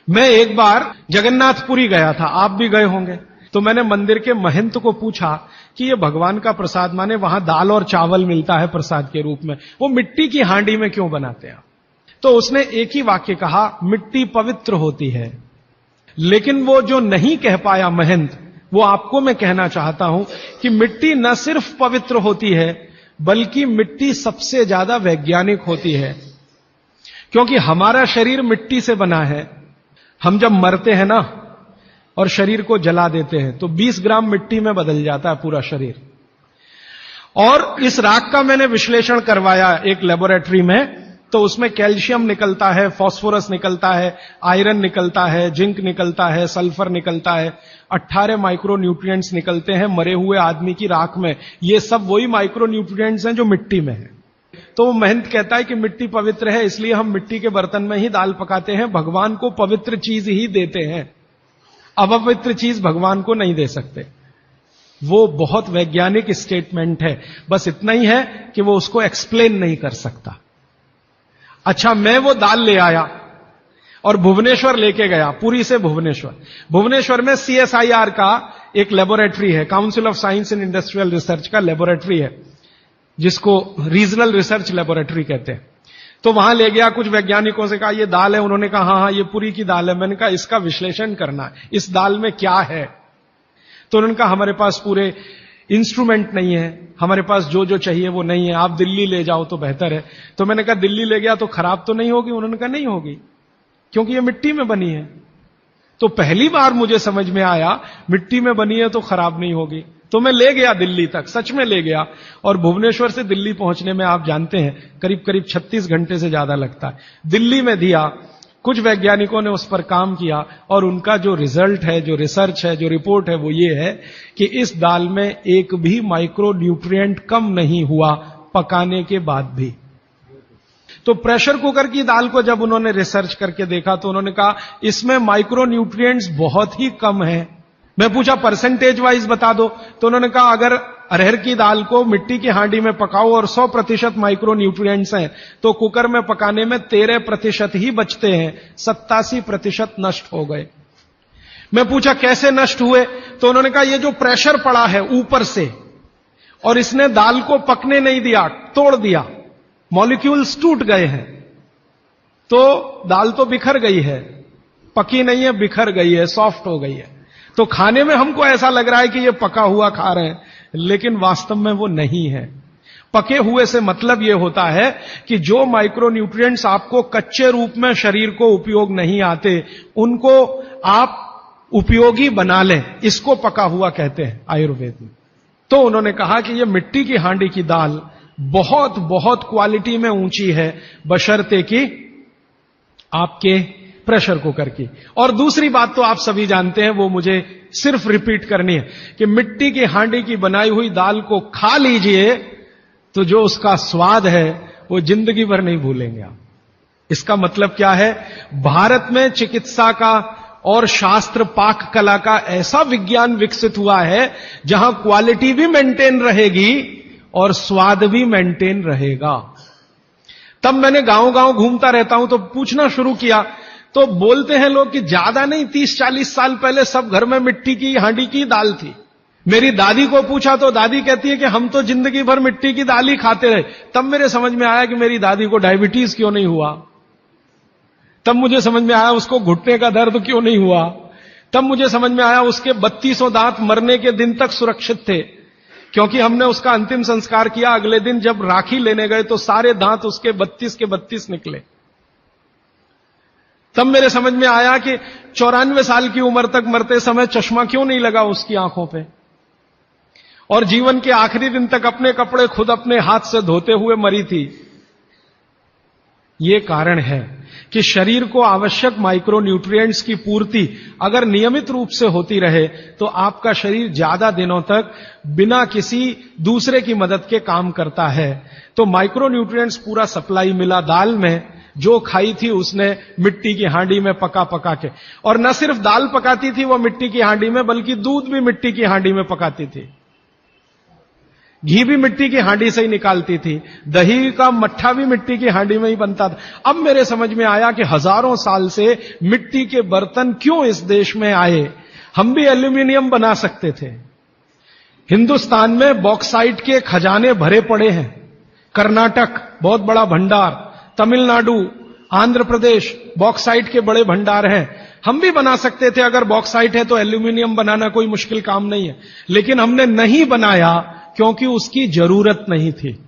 मैं एक बार जगन्नाथपुरी गया था, आप भी गए होंगे। तो मैंने मंदिर के महंत को पूछा कि ये भगवान का प्रसाद, माने वहां दाल और चावल मिलता है प्रसाद के रूप में, वो मिट्टी की हांडी में क्यों बनाते हैं? तो उसने एक ही वाक्य कहा, मिट्टी पवित्र होती है। लेकिन वो जो नहीं कह पाया महंत, वो आपको मैं कहना चाहता हूं कि मिट्टी न सिर्फ पवित्र होती है, बल्कि मिट्टी सबसे ज्यादा वैज्ञानिक होती है। क्योंकि हमारा शरीर मिट्टी से बना है। हम जब मरते हैं ना और शरीर को जला देते हैं तो 20 ग्राम मिट्टी में बदल जाता है पूरा शरीर। और इस राख का मैंने विश्लेषण करवाया एक लेबोरेटरी में, तो उसमें कैल्शियम निकलता है, फास्फोरस निकलता है, आयरन निकलता है, जिंक निकलता है, सल्फर निकलता है, 18 माइक्रो न्यूट्रिएंट्स निकलते हैं मरे हुए आदमी की राख में। ये सब वही माइक्रो न्यूट्रिएंट्स हैं जो मिट्टी में है। तो वो महंत कहता है कि मिट्टी पवित्र है, इसलिए हम मिट्टी के बर्तन में ही दाल पकाते हैं, भगवान को पवित्र चीज ही देते हैं, अपवित्र चीज भगवान को नहीं दे सकते। वो बहुत वैज्ञानिक स्टेटमेंट है, बस इतना ही है कि वो उसको एक्सप्लेन नहीं कर सकता। अच्छा, मैं वो दाल ले आया और भुवनेश्वर लेके गया, पुरी से भुवनेश्वर। भुवनेश्वर में CSIR का एक लेबोरेटरी है, council of science and industrial research का लेबोरेटरी है, जिसको रीजनल रिसर्च लेबोरेटरी कहते हैं। तो वहां ले गया, कुछ वैज्ञानिकों से कहा ये दाल है, उन्होंने कहा हाँ ये पुरी की दाल है। मैंने कहा इसका विश्लेषण करना है, इस दाल में क्या है? तो उन्होंने कहा हमारे पास पूरे इंस्ट्रूमेंट नहीं है, हमारे पास जो जो चाहिए वो नहीं है, आप दिल्ली ले जाओ तो बेहतर है। तो मैंने कहा दिल्ली ले गया तो खराब तो नहीं होगी? उन्होंने कहा नहीं होगी, क्योंकि ये मिट्टी में बनी है। तो पहली बार मुझे समझ में आया मिट्टी में बनी है तो खराब नहीं होगी। तो मैं ले गया दिल्ली तक, सच में ले गया। और भुवनेश्वर से दिल्ली पहुंचने में आप जानते हैं करीब करीब 36 घंटे से ज्यादा लगता है। दिल्ली में दिया, कुछ वैज्ञानिकों ने उस पर काम किया और उनका जो रिजल्ट है, जो रिसर्च है, जो रिपोर्ट है, वो ये है कि इस दाल में एक भी माइक्रो न्यूट्रिएंट कम नहीं हुआ पकाने के बाद भी। तो प्रेशर कुकर की दाल को जब उन्होंने रिसर्च करके देखा तो उन्होंने कहा इसमें माइक्रो न्यूट्रिएंट्स बहुत ही कम है। मैं पूछा परसेंटेज वाइज बता दो, तो उन्होंने कहा अगर अरहर की दाल को मिट्टी की हांडी में पकाओ और 100% माइक्रो न्यूट्रिएंट्स हैं तो कुकर में पकाने में 13% ही बचते हैं, 87% नष्ट हो गए। मैं पूछा कैसे नष्ट हुए? तो उन्होंने कहा ये जो प्रेशर पड़ा है ऊपर से और इसने दाल को पकने नहीं दिया, तोड़ दिया, मॉलिक्यूल्स टूट गए हैं, तो दाल तो बिखर गई है, पकी नहीं है, बिखर गई है, सॉफ्ट हो गई है। तो खाने में हमको ऐसा लग रहा है कि ये पका हुआ खा रहे हैं, लेकिन वास्तव में वो नहीं है। पके हुए से मतलब यह होता है कि जो माइक्रो न्यूट्रिएंट्स आपको कच्चे रूप में शरीर को उपयोग नहीं आते, उनको आप उपयोगी बना लें, इसको पका हुआ कहते हैं आयुर्वेद में। तो उन्होंने कहा कि ये मिट्टी की हांडी की दाल बहुत बहुत क्वालिटी में ऊंची है, बशर्ते कि आपके प्रेशर कुकर की। और दूसरी बात तो आप सभी जानते हैं, वो मुझे सिर्फ रिपीट करनी है कि मिट्टी की हांडी की बनाई हुई दाल को खा लीजिए तो जो उसका स्वाद है वो जिंदगी भर नहीं भूलेंगे आप। इसका मतलब क्या है? भारत में चिकित्सा का और शास्त्र पाक कला का ऐसा विज्ञान विकसित हुआ है जहां क्वालिटी भी मेंटेन रहेगी और स्वाद भी मेंटेन रहेगा। तब मैंने गांव गांव घूमता रहता हूं तो पूछना शुरू किया, तो बोलते हैं लोग कि ज्यादा नहीं, 30-40 साल पहले सब घर में मिट्टी की हांडी की दाल थी। मेरी दादी को पूछा तो दादी कहती है कि हम तो जिंदगी भर मिट्टी की दाल ही खाते रहे। तब मेरे समझ में आया कि मेरी दादी को डायबिटीज क्यों नहीं हुआ। तब मुझे समझ में आया उसको घुटने का दर्द क्यों नहीं हुआ। तब मुझे समझ में आया उसके 32 दांत मरने के दिन तक सुरक्षित थे, क्योंकि हमने उसका अंतिम संस्कार किया। अगले दिन जब राखी लेने गए तो सारे दांत उसके 32 के 32 निकले। तब मेरे समझ में आया कि 94 साल की उम्र तक मरते समय चश्मा क्यों नहीं लगा उसकी आंखों पे, और जीवन के आखिरी दिन तक अपने कपड़े खुद अपने हाथ से धोते हुए मरी थी। ये कारण है कि शरीर को आवश्यक माइक्रो न्यूट्रिएंट्स की पूर्ति अगर नियमित रूप से होती रहे तो आपका शरीर ज्यादा दिनों तक बिना किसी दूसरे की मदद के काम करता है। तो माइक्रो न्यूट्रिएंट्स पूरा सप्लाई मिला दाल में, जो खाई थी उसने मिट्टी की हांडी में पका पका के। और न सिर्फ दाल पकाती थी वो मिट्टी की हांडी में, बल्कि दूध भी मिट्टी की हांडी में पकाती थी। घी भी मिट्टी की हांडी से ही निकालती थी, दही का मट्ठा भी मिट्टी की हांडी में ही बनता था। अब मेरे समझ में आया कि हजारों साल से मिट्टी के बर्तन क्यों इस देश में आए। हम भी एल्यूमिनियम बना सकते थे। हिंदुस्तान में बॉक्साइट के खजाने भरे पड़े हैं। कर्नाटक बहुत बड़ा भंडार, तमिलनाडु, आंध्र प्रदेश बॉक्साइट के बड़े भंडार हैं। हम भी बना सकते थे, अगर बॉक्साइट है तो एल्यूमिनियम बनाना कोई मुश्किल काम नहीं है। लेकिन हमने नहीं बनाया क्योंकि उसकी जरूरत नहीं थी।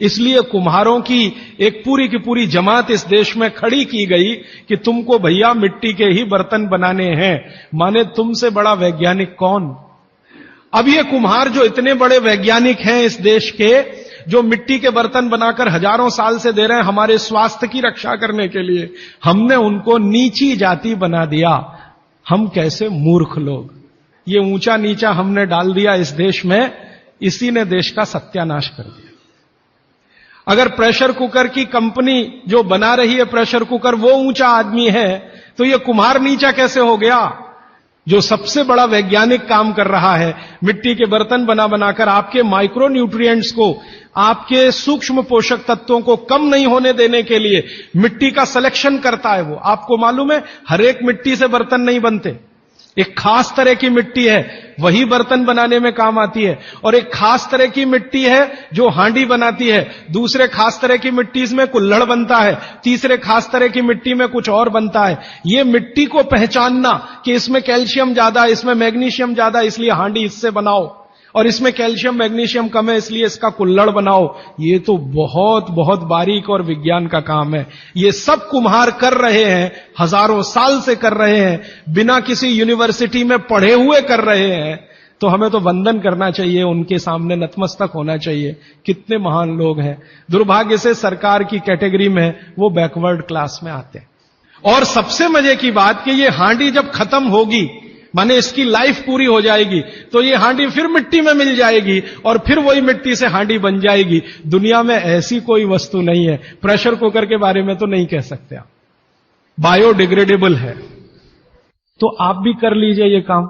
इसलिए कुम्हारों की एक पूरी की पूरी जमात इस देश में खड़ी की गई कि तुमको भैया मिट्टी के ही बर्तन बनाने हैं। माने तुमसे बड़ा वैज्ञानिक कौन? अब ये कुम्हार जो इतने बड़े वैज्ञानिक हैं इस देश के, जो मिट्टी के बर्तन बनाकर हजारों साल से दे रहे हैं हमारे स्वास्थ्य की रक्षा करने के लिए, हमने उनको नीची जाति बना दिया। हम कैसे मूर्ख लोग, ये ऊंचा नीचा हमने डाल दिया इस देश में, इसी ने देश का सत्यानाश कर दिया। अगर प्रेशर कुकर की कंपनी जो बना रही है प्रेशर कुकर वो ऊंचा आदमी है, तो ये कुम्हार नीचा कैसे हो गया? जो सबसे बड़ा वैज्ञानिक काम कर रहा है, मिट्टी के बर्तन बना बनाकर आपके माइक्रो न्यूट्रिएंट्स को, आपके सूक्ष्म पोषक तत्वों को कम नहीं होने देने के लिए मिट्टी का सिलेक्शन करता है वो। आपको मालूम है, हर एक मिट्टी से बर्तन नहीं बनते। एक खास तरह की मिट्टी है वही बर्तन बनाने में काम आती है, और एक खास तरह की मिट्टी है जो हांडी बनाती है, दूसरे खास तरह की मिट्टी में कुल्हड़ बनता है, तीसरे खास तरह की मिट्टी में कुछ और बनता है। ये मिट्टी को पहचानना कि इसमें कैल्शियम ज्यादा, इसमें मैग्नीशियम ज्यादा, इसलिए हांडी इससे बनाओ, और इसमें कैल्शियम मैग्नीशियम कम है इसलिए इसका कुल्हड़ बनाओ, ये तो बहुत बहुत बारीक और विज्ञान का काम है। ये सब कुम्हार कर रहे हैं, हजारों साल से कर रहे हैं, बिना किसी यूनिवर्सिटी में पढ़े हुए कर रहे हैं। तो हमें तो वंदन करना चाहिए, उनके सामने नतमस्तक होना चाहिए। कितने महान लोग हैं। दुर्भाग्य से सरकार की कैटेगरी में वो बैकवर्ड क्लास में आते हैं। और सबसे मजे की बात कि ये हांडी जब खत्म होगी, माने इसकी लाइफ पूरी हो जाएगी, तो ये हांडी फिर मिट्टी में मिल जाएगी और फिर वही मिट्टी से हांडी बन जाएगी। दुनिया में ऐसी कोई वस्तु नहीं है। प्रेशर कुकर के बारे में तो नहीं कह सकते आप, बायोडिग्रेडेबल है। तो आप भी कर लीजिए ये काम,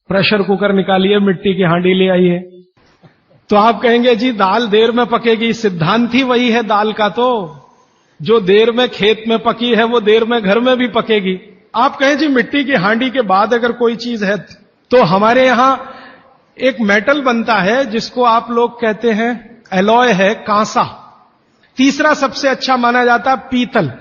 प्रेशर कुकर निकालिए, मिट्टी की हांडी ले आइए। तो आप कहेंगे जी दाल देर में पकेगी, सिद्धांत ही वही है दाल का, तो जो देर में खेत में पकी है वो देर में घर में भी पकेगी। आप कहें जी मिट्टी की हांडी के बाद अगर कोई चीज है, तो हमारे यहां एक मेटल बनता है जिसको आप लोग कहते हैं एलॉय है, कांसा। तीसरा सबसे अच्छा माना जाता है पीतल।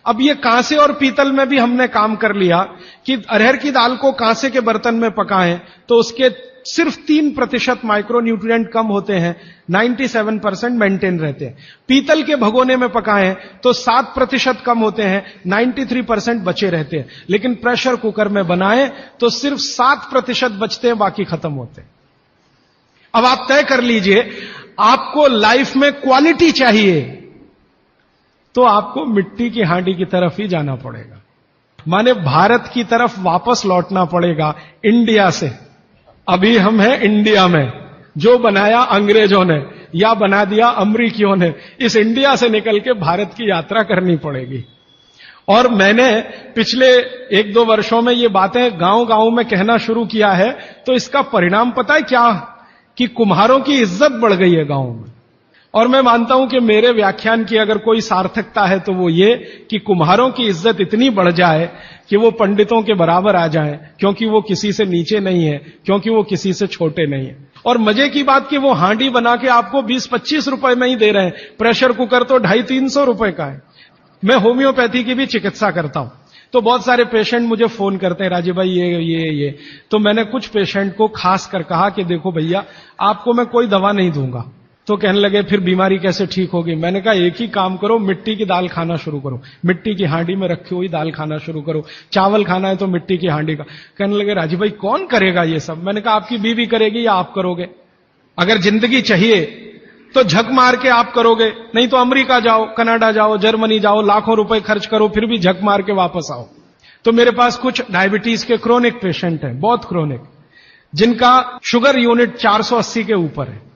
अब ये कांसे और पीतल में भी हमने काम कर लिया कि अरहर की दाल को कांसे के बर्तन में पकाएं तो उसके सिर्फ 3% माइक्रो न्यूट्रिएंट कम होते हैं, 97% मेंटेन रहते हैं। पीतल के भगोने में पकाएं तो 7% कम होते हैं, 93% बचे रहते हैं। लेकिन प्रेशर कुकर में बनाएं तो सिर्फ 7% बचते हैं, बाकी खत्म होते हैं। अब आप तय कर लीजिए, आपको लाइफ में क्वालिटी चाहिए तो आपको मिट्टी की हांडी की तरफ ही जाना पड़ेगा, माने भारत की तरफ वापस लौटना पड़ेगा, इंडिया से। अभी हम हैं इंडिया में, जो बनाया अंग्रेजों ने या बना दिया अमरीकियों ने, इस इंडिया से निकल के भारत की यात्रा करनी पड़ेगी। और मैंने पिछले 1-2 वर्षों में ये बातें गांव गांव में कहना शुरू किया है, तो इसका परिणाम पता है क्या, कि कुम्हारों की इज्जत बढ़ गई है गांव में। और मैं मानता हूं कि मेरे व्याख्यान की अगर कोई सार्थकता है तो वो ये कि कुम्हारों की इज्जत इतनी बढ़ जाए कि वो पंडितों के बराबर आ जाएं, क्योंकि वो किसी से नीचे नहीं है, क्योंकि वो किसी से छोटे नहीं है। और मजे की बात कि वो हांडी बना के आपको 20-25 रुपए में ही दे रहे हैं, प्रेशर कुकर तो 250-300 रुपए का है। मैं होम्योपैथी की भी चिकित्सा करता हूं, तो बहुत सारे पेशेंट मुझे फोन करते हैं, राजीव भाई ये। तो मैंने कुछ पेशेंट को खास कर कहा कि देखो भैया, आपको मैं कोई दवा नहीं दूंगा। तो कहने लगे फिर बीमारी कैसे ठीक होगी? मैंने कहा एक ही काम करो, मिट्टी की दाल खाना शुरू करो, मिट्टी की हांडी में रखी हुई दाल खाना शुरू करो। चावल खाना है तो मिट्टी की हांडी का। कहने लगे राजीव भाई कौन करेगा ये सब? मैंने कहा आपकी बीवी करेगी या आप करोगे? अगर जिंदगी चाहिए तो झक मार के आप करोगे, नहीं तो अमेरिका जाओ, कनाडा जाओ, जर्मनी जाओ, लाखों रुपए खर्च करो, फिर भी झक मार के वापस आओ। तो मेरे पास कुछ डायबिटीज के क्रोनिक पेशेंट हैं, बहुत क्रोनिक, जिनका शुगर यूनिट 480 के ऊपर है।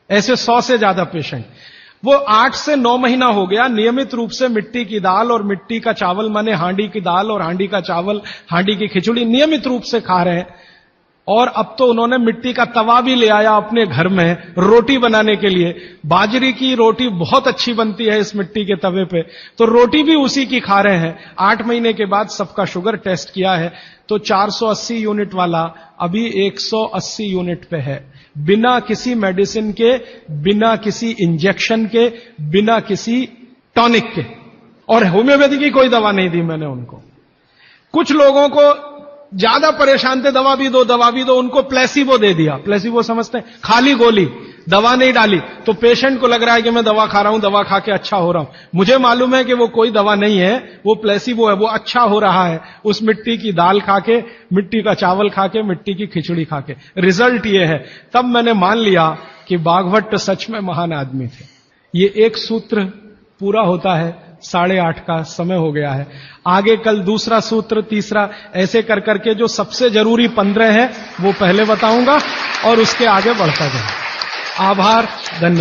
ऐसे 100 से ज्यादा पेशेंट, वो 8 से 9 महीना हो गया नियमित रूप से मिट्टी की दाल और मिट्टी का चावल, माने हांडी की दाल और हांडी का चावल, हांडी की खिचड़ी नियमित रूप से खा रहे हैं। और अब तो उन्होंने मिट्टी का तवा भी ले आया अपने घर में रोटी बनाने के लिए। बाजरे की रोटी बहुत अच्छी बनती है इस मिट्टी के तवे पे, तो रोटी भी उसी की खा रहे हैं। 8 महीने के बाद सबका शुगर टेस्ट किया है तो 480 यूनिट वाला अभी 180 यूनिट पे है, बिना किसी मेडिसिन के, बिना किसी इंजेक्शन के, बिना किसी टॉनिक के। और होम्योपैथी की कोई दवा नहीं दी मैंने उनको। कुछ लोगों को ज्यादा परेशान थे, दवा भी दो दवा भी दो, उनको प्लेसिबो दे दिया। प्लेसिबो समझते हैं, खाली गोली, दवा नहीं डाली। तो पेशेंट को लग रहा है कि मैं दवा खा रहा हूं, दवा खा के अच्छा हो रहा हूं। मुझे मालूम है कि वो कोई दवा नहीं है, वो प्लेसिबो है, वो अच्छा हो रहा है उस मिट्टी की दाल खा के, मिट्टी का चावल खा के, मिट्टी की खिचड़ी खा के। रिजल्ट ये है। तब मैंने मान लिया कि बागभट्ट सच में महान आदमी थे। ये एक सूत्र पूरा होता है, 8:30 का समय हो गया है। आगे कल दूसरा सूत्र, तीसरा, ऐसे कर करके जो सबसे जरूरी 15 है वो पहले बताऊंगा और उसके आगे बढ़ता जाए। आभार, धन्यवाद।